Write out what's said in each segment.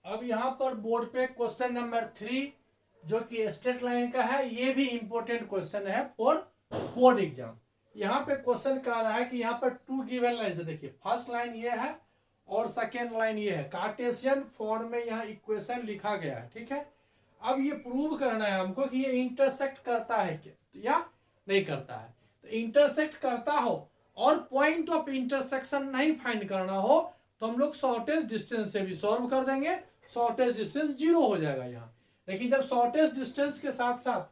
अब यहाँ पर बोर्ड पे क्वेश्चन नंबर 3 जो कि स्ट्रेट लाइन का है, ये भी इंपॉर्टेंट क्वेश्चन है फॉर बोर्ड एग्जाम। यहाँ पे क्वेश्चन कह रहा है कि यहाँ पर 2 गिवन लाइन से देखिए, फर्स्ट लाइन ये है और सेकेंड लाइन ये है। कार्टेशियन फॉर्म में यहाँ इक्वेशन लिखा गया है, ठीक है। अब ये प्रूव करना है हमको कि ये इंटरसेक्ट करता है या नहीं करता है। तो इंटरसेक्ट करता हो और पॉइंट ऑफ इंटरसेक्शन नहीं फाइंड करना हो तो हम लोग शॉर्टेज डिस्टेंस से भी सॉल्व कर देंगे, शॉर्टेज डिस्टेंस 0 हो जाएगा यहाँ। लेकिन जब शॉर्टेज डिस्टेंस के साथ साथ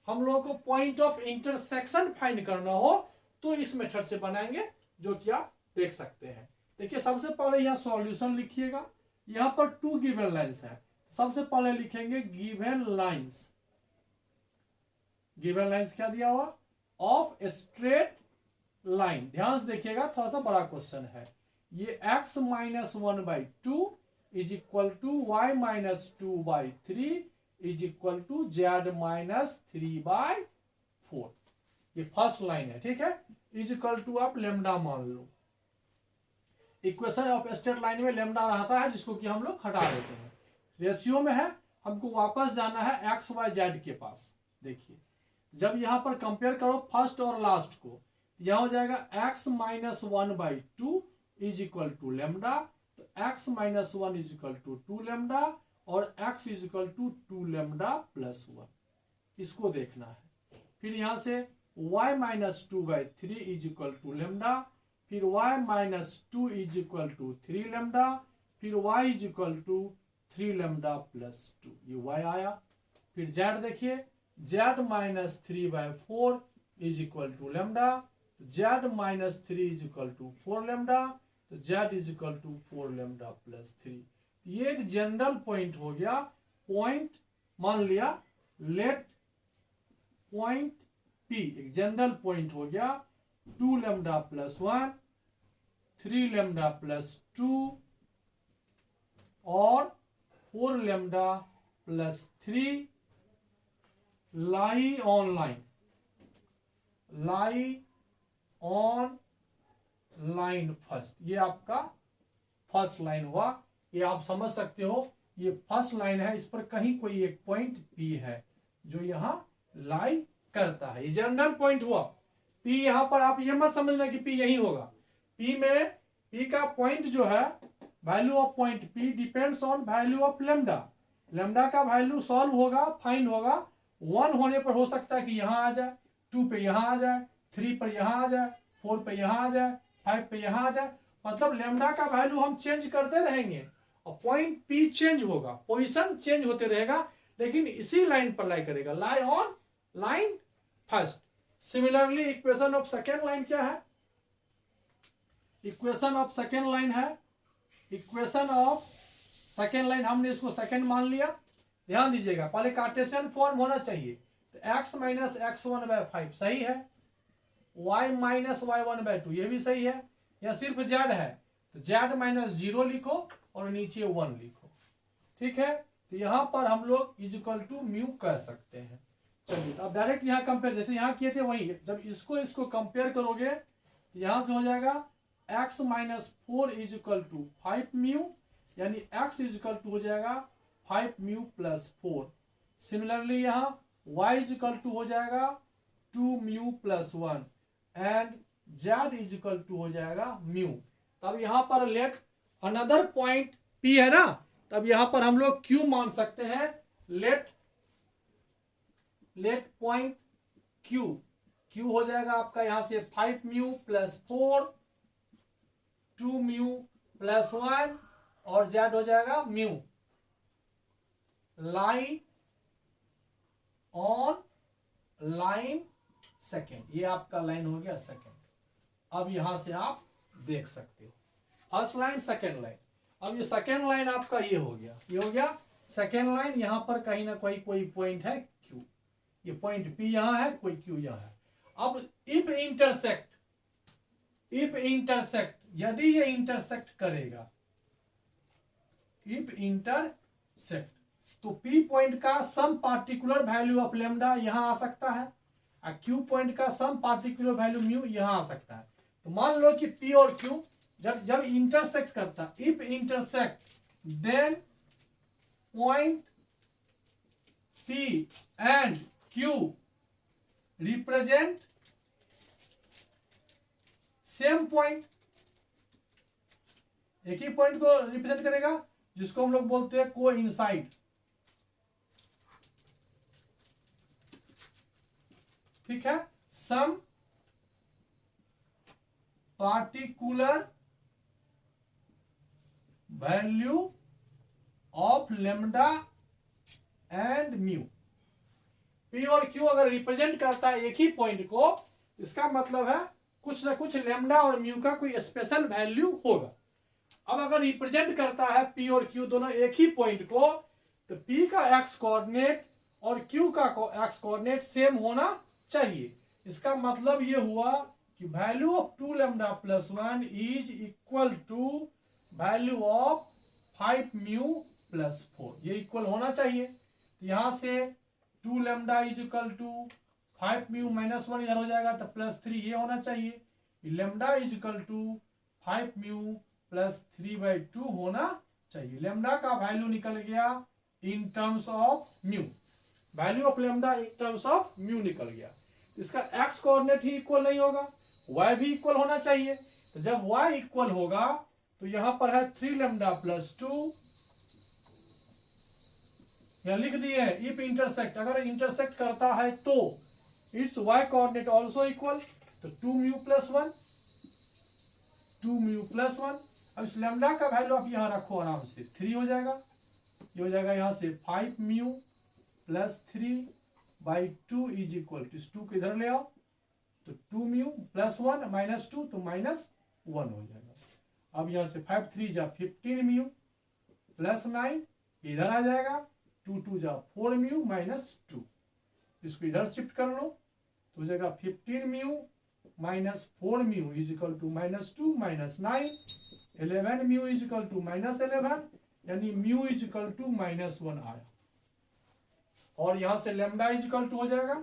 हम लोगों को पॉइंट ऑफ इंटरसेक्शन फाइंड करना हो तो इस मेथड से बनाएंगे, जो कि आप देख सकते हैं। देखिए सबसे पहले यहाँ सॉल्यूशन लिखिएगा। यहाँ पर 2 गिवन लाइंस है, सबसे पहले लिखेंगे गिवन लाइंस। गिवन लाइंस क्या दिया हुआ? Of straight line. ध्यान से देखिएगा, थोड़ा सा बड़ा क्वेश्चन है। ये x minus 1/2 is equal to y minus 2/3 is equal to z minus 3/4। ये फर्स्ट लाइन है, ठीक है। इज इक्वल टू आप लेमडा मान लो। इक्वेशन ऑफ स्ट्रेट लाइन में लेमडा रहता है, जिसको कि हम लोग हटा देते हैं। रेशियो में है, हमको वापस जाना है एक्स वाई जेड के पास। देखिए जब यहाँ पर कंपेयर करो फर्स्ट और लास्ट को, यह हो जाएगा x minus 1/2 is equal to lambda. तो x minus 1 is equal to 2 lambda और x is equal to 2 lambda plus 1। इसको देखना है। फिर यहाँ से y minus 2/3 is equal to lambda, फिर y minus 2 is equal to 3 lambda, फिर y is equal to 3 lambda plus 2। ये y आया। फिर z देखिए, z minus 3/4 is equal to lambda, z minus 3 is equal to 4 lambda, तो z is equal to 4 lambda plus 3। ये एक general point हो गया। पॉइंट मान लिया, लेट पॉइंट P एक जनरल पॉइंट हो गया। 2 लेमडा प्लस 1, 3 लेमडा प्लस 2 और 4 lambda plus 3 lie on line. Lie on line first, ये आपका फर्स्ट लाइन हुआ। ये आप समझ सकते हो, ये फर्स्ट लाइन है, इस पर कहीं कोई एक पॉइंट P है जो यहाँ लाई करता है। ये जनरल पॉइंट हुआ। P यहाँ पर आप ये मत समझना कि P यही होगा। P में P का पॉइंट जो है, value of point P depends on value of lambda. Lambda का वैल्यू सॉल्व होगा, फाइंड होगा। 1 होने पर हो सकता है कि यहाँ आ जाए, 2 पे यहाँ आ जाए, 3 पर यहाँ आ जाए, 4 पे यहाँ आ जाए, 5 पे यहाँ आ जाए। मतलब लेमडा का वैल्यू हम चेंज करते रहेंगे और पॉइंट P चेंज होगा, पोजीशन चेंज होते रहेगा, लेकिन इसी लाइन पर लाई करेगा। Lie on line first. Similarly equation of second line क्या है? इक्वेशन ऑफ सेकेंड लाइन है, इक्वेशन ऑफ सेकेंड लाइन हमने इसको सेकेंड मान लिया। ध्यान दीजिएगा, पहले कार्टेशियन फॉर्म होना चाहिए। तो x माइनस x1/5 सही है, y माइनस y1/2 ये भी सही है। या सिर्फ z है तो z माइनस 0 लिखो और नीचे 1 लिखो, ठीक है। तो यहाँ पर हम लोग इज इक्वल टू म्यू कह सकते हैं। चलिए अब डायरेक्ट यहाँ कंपेयर, जैसे यहाँ किए थे वही, जब इसको कंपेयर करोगे तो यहाँ से हो जाएगा x minus 4 is equal to 5 mu, यानी x इज इक्वल टू हो जाएगा 5 म्यू प्लस 4। सिमिलरली यहाँ y इज इक्वल टू हो जाएगा 2 mu plus 1 and z is equal to हो जाएगा म्यू। तब यहाँ पर लेट अनदर पॉइंट P है ना, तब यहाँ पर हम लोग Q मान सकते हैं। लेट पॉइंट Q हो जाएगा आपका यहाँ से 5 म्यू प्लस 4, 2 म्यू प्लस 1 और z हो जाएगा mu. Lie on line second, ये आपका लाइन हो गया सेकेंड। अब यहां से आप देख सकते हो फर्स्ट लाइन सेकेंड लाइन। अब ये सेकेंड लाइन आपका ये हो गया, ये हो गया सेकेंड लाइन। यहां पर कहीं ना कोई पॉइंट है Q, ये पॉइंट P यहां है, कोई Q यहां है। अब इफ इंटरसेक्ट यदि ये इंटरसेक्ट करेगा, इफ इंटरसेक्ट, तो P पॉइंट का सम पार्टिकुलर वैल्यू ऑफ लेमडा यहां आ सकता है और Q पॉइंट का सम पार्टिकुलर वैल्यू म्यू यहां आ सकता है। तो मान लो कि P और Q जब इंटरसेक्ट करता, if intersect then point P and Q represent same point, एक ही पॉइंट को रिप्रेजेंट करेगा जिसको हम लोग बोलते हैं कोइंसाइड। ठीक है, some particular value of lambda and mu. P और क्यू अगर रिप्रेजेंट करता है एक ही पॉइंट को, इसका मतलब है कुछ ना कुछ लेमडा और म्यू का कोई स्पेशल वैल्यू होगा। अब अगर रिप्रेजेंट करता है पी और क्यू दोनों एक ही पॉइंट को, तो पी का एक्स कोऑर्डिनेट और क्यू का एक्स कोऑर्डिनेट सेम होना चाहिए। इसका मतलब ये हुआ कि value of 2 lambda plus 1 is equal to value of 5 mu plus 4, ये इक्वल होना चाहिए। तो यहां से 2 lambda is equal to 5 mu minus 1 इधर हो जाएगा, तो प्लस 3 ये होना चाहिए। Lambda is equal to 5 mu plus 3/2 होना चाहिए। लेमडा का वैल्यू निकल गया in terms of mu, value of lambda in terms of mu निकल गया। इसका एक्स कोऑर्डिनेट ही इक्वल नहीं होगा, वाई भी इक्वल होना चाहिए। तो जब वाई इक्वल होगा तो यहां पर है 3 लेमडा प्लस 2, यहां लिख दिए इफ इंटरसेक्ट, अगर इंटरसेक्ट करता है तो it's y coordinate also equal, तो 2 म्यू प्लस 1, 2 म्यू प्लस 1। अब इस लेमडा का वैल्यू आप यहां रखो आराम से, 3 हो जाएगा, ये हो जाएगा यहां से 5 mu plus 3/2 is equal to, इस 2 को इधर ले आओ, तो 2 म्यू प्लस 1 माइनस 2 तो माइनस 1 हो जाएगा। अब यहां से 5 3 जा 15 म्यू प्लस 9 इधर आ जाएगा, 2 2 जा 4 म्यू माइनस 2, इसको इधर शिफ्ट कर लो तो हो जाएगा 15 mu minus 4 mu is equal to minus 2 minus 9, 11 mu is equal to minus 11, यानी mu is equal to minus 1 आया। और यहां से लेमडा इज इक्वल टू हो जाएगा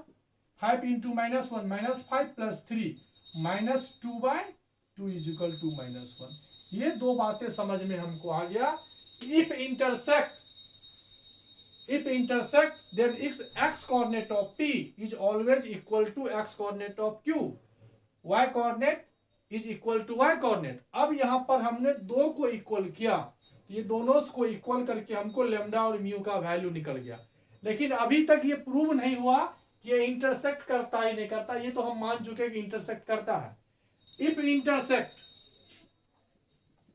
5 into minus 1 minus 5 plus 3 minus 2/2 is equal to minus 1। ये दो बातें समझ में हमको आ गया। If intersect then x coordinate of p is always equal to x coordinate of q, y coordinate is equal to y coordinate। अब यहां पर हमने दो को इक्वल किया, ये दोनों को इक्वल करके हमको लेमडा और म्यू का वैल्यू निकल गया। लेकिन अभी तक ये प्रूव नहीं हुआ कि ये इंटरसेक्ट करता ही नहीं करता, ये तो हम मान चुके कि इंटरसेक्ट करता है। इफ इंटरसेक्ट,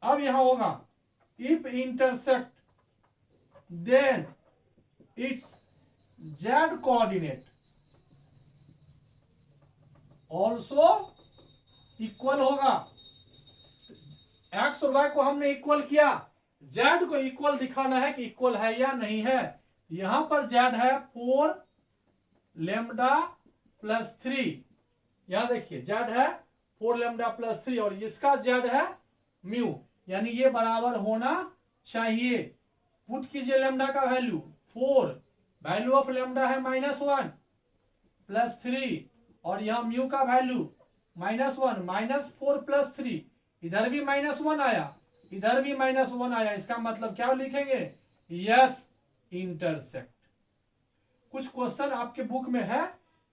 अब यहां होगा if intersect then it's z coordinate also equal होगा। x और y को हमने इक्वल किया, z को इक्वल दिखाना है कि इक्वल है या नहीं है। यहां पर z है 4 लेमडा प्लस 3, यहां देखिए z है 4 लेमडा प्लस 3 और इसका z है म्यू, यानी ये बराबर होना चाहिए। पुट कीजिए लेमडा का वैल्यू 4, वैल्यू ऑफ लेमडा है -1 प्लस 3 और यहां म्यू का वैल्यू -1 -4 प्लस 3, इधर भी -1 आया, इधर भी -1 आया। इसका मतलब क्या लिखेंगे? Yes intersect. कुछ क्वेश्चन आपके बुक में है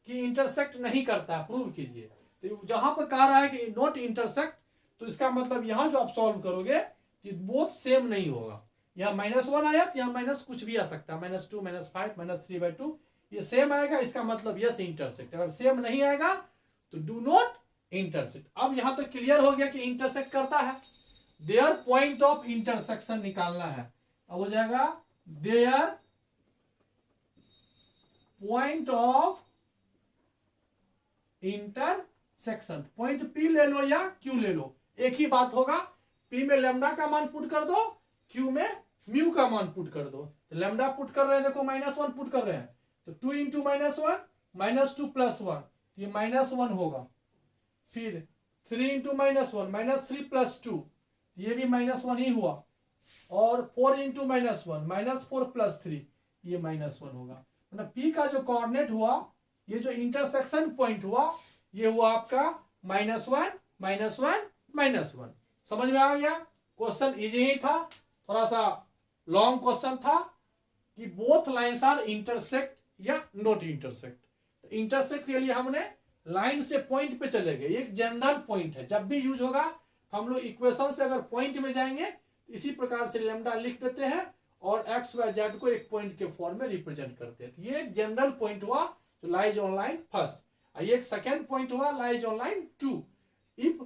कि इंटरसेक्ट नहीं करता, प्रूव कीजिए। तो जहां पर कह रहा है कि नॉट इंटरसेक्ट, तो इसका मतलब यहां जो आप सॉल्व करोगे कि बोथ सेम नहीं होगा। यहाँ -1 आया तो यहाँ माइनस कुछ भी आ सकता है, -2 -5 -3/2, ये सेम आएगा, इसका मतलब यस इंटरसेक्ट। अगर सेम नहीं आएगा तो डू नॉट इंटरसेक्ट। अब यहां तो क्लियर हो गया कि इंटरसेक्ट करता है, देयर पॉइंट ऑफ इंटरसेक्शन निकालना है। अब हो जाएगा their point of intersection. Point P ले लो या Q ले लो, एक ही बात होगा। P में लेमडा का मान पुट कर दो, Q में म्यू का मान पुट कर दो। तो लेमडा पुट कर रहे हैं, देखो -1 पुट कर रहे हैं, तो 2 इंटू -1 -2 प्लस 1, ये -1 होगा। फिर 3 इंटू -1 -3 प्लस 2, ये भी -1 ही हुआ। और 4 इंटू -1 -4 प्लस 3, ये -1 होगा। मतलब P का जो कोऑर्डिनेट हुआ, ये जो इंटरसेक्शन पॉइंट हुआ, ये हुआ आपका -1 -1 -1। समझ में आ गया? क्वेश्चन इजी ही था, थोड़ा सा लॉन्ग क्वेश्चन था, कि बोथ लाइंस आर इंटरसेक्ट या नॉट इंटरसेक्ट। तो इंटरसेक्ट के लिए हमने लाइन से पॉइंट पे चले गए, एक जनरल पॉइंट है, जब भी यूज होगा हम लोग इक्वेशन से अगर पॉइंट में जाएंगे इसी प्रकार से लेमडा लिख देते हैं और एक्स वाई जेड को एक पॉइंट के फॉर्म में रिप्रेजेंट करते हैं। तो ये एक जनरल पॉइंट हुआ जो लाइज ऑन लाइन फर्स्ट। ये एक सेकेंड पॉइंट हुआ लाइज ऑन लाइन 2। इफ